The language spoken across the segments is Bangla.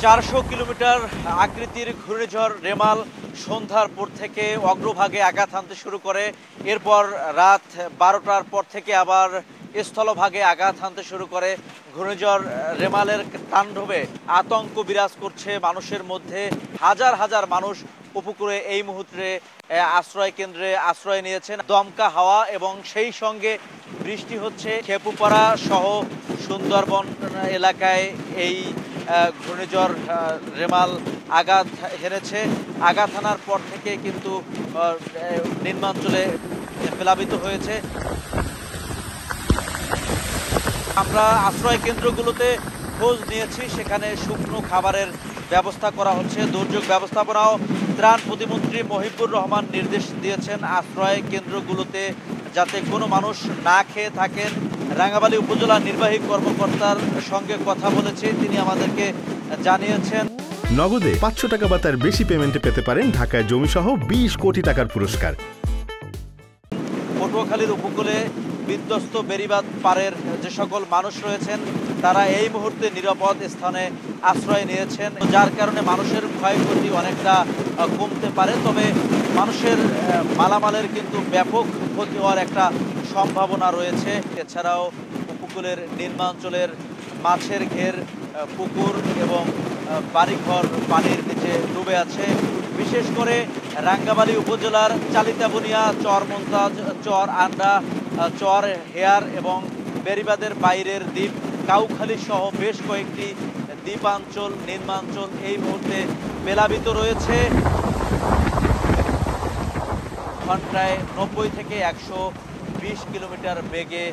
400 কিলোমিটার আকৃতির ঘূর্ণিঝড় রেমাল সন্ধ্যার পর থেকে অগ্রভাগে আঘাত হানতে শুরু করে। এরপর রাত 12টার পর থেকে আবার স্থলভাগে আঘাত হানতে শুরু করে। ঘূর্ণিঝড় রেমালের তাণ্ডবে আতঙ্ক বিরাজ করছে মানুষের মধ্যে। হাজার হাজার মানুষ উপকূলে এই মুহূর্তে আশ্রয় কেন্দ্রে আশ্রয় নিয়েছেন। দমকা হাওয়া এবং সেই সঙ্গে বৃষ্টি হচ্ছে। খেপুপাড়া সহ সুন্দরবন এলাকায় এই ঘূর্ণিঝড় রেমাল আঘাত হেনেছে। আঘাত হানার পর থেকে কিন্তু নিম্নাঞ্চলে প্লাবিত হয়েছে। আমরা আশ্রয় কেন্দ্রগুলোতে খোঁজ নিয়েছি, সেখানে শুকনো খাবারের ব্যবস্থা করা হচ্ছে। দুর্যোগ ব্যবস্থাপনা ও ত্রাণ প্রতিমন্ত্রী মহিবুর রহমান নির্দেশ দিয়েছেন আশ্রয় কেন্দ্রগুলোতে যাতে কোনো মানুষ না খেয়ে থাকেন। রাঙ্গামালী উপজেলা নির্বাহী কর্মকর্তার সঙ্গে কথা বলেছে, তিনি আমাদেরকে জানিয়েছেন নগদে 500 টাকা বা তার বেশি পেমেন্টে পেতে পারেন ঢাকায় জমিসহ 20 কোটি টাকার পুরস্কার। পটুয়াখালীর উপকূলে বিধ্বস্ত বেড়িবাঁধ পাড়ের যে সকল মানুষ রয়েছেন তারা এই মুহূর্তে নিরাপদ স্থানে আশ্রয় নিয়েছেন, যার কারণে মানুষের ক্ষয়ক্ষতি অনেকটা কমতে পারে। তবে মানুষের মালামালের কিন্তু ব্যাপক ক্ষতি হওয়ার একটা সম্ভাবনা রয়েছে। এছাড়াও উপকূলের নিম্নাঞ্চলের মাছের ঘের, পুকুর এবং বাড়িঘর পানির নিচে ডুবে আছে। বিশেষ করে রাঙ্গামালী উপজেলার চালিতাবুনিয়া, চর মন্তাজ, চর আন্ডা, চর হেয়ার এবং বেড়িবাঁধের বাইরের দ্বীপ কাউখালী সহ বেশ কয়েকটি দ্বীপাঞ্চল, নিম্নাঞ্চল এই মুহূর্তে প্লাবিত রয়েছে। ঘন্টায় 90 থেকে 120 কিলোমিটার বেগে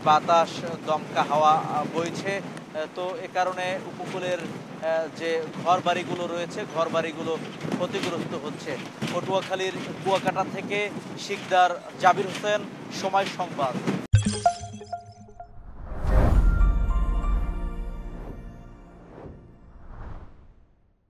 বাতাস, দমকা হাওয়া বইছে। তো এ কারণে উপকূলের যে ঘরবাড়িগুলো রয়েছে ঘরবাড়িগুলো ক্ষতিগ্রস্ত হচ্ছে। পটুয়াখালীর কুয়াকাটা থেকে শিকদার, জাবির হোসেন, সময় সংবাদ।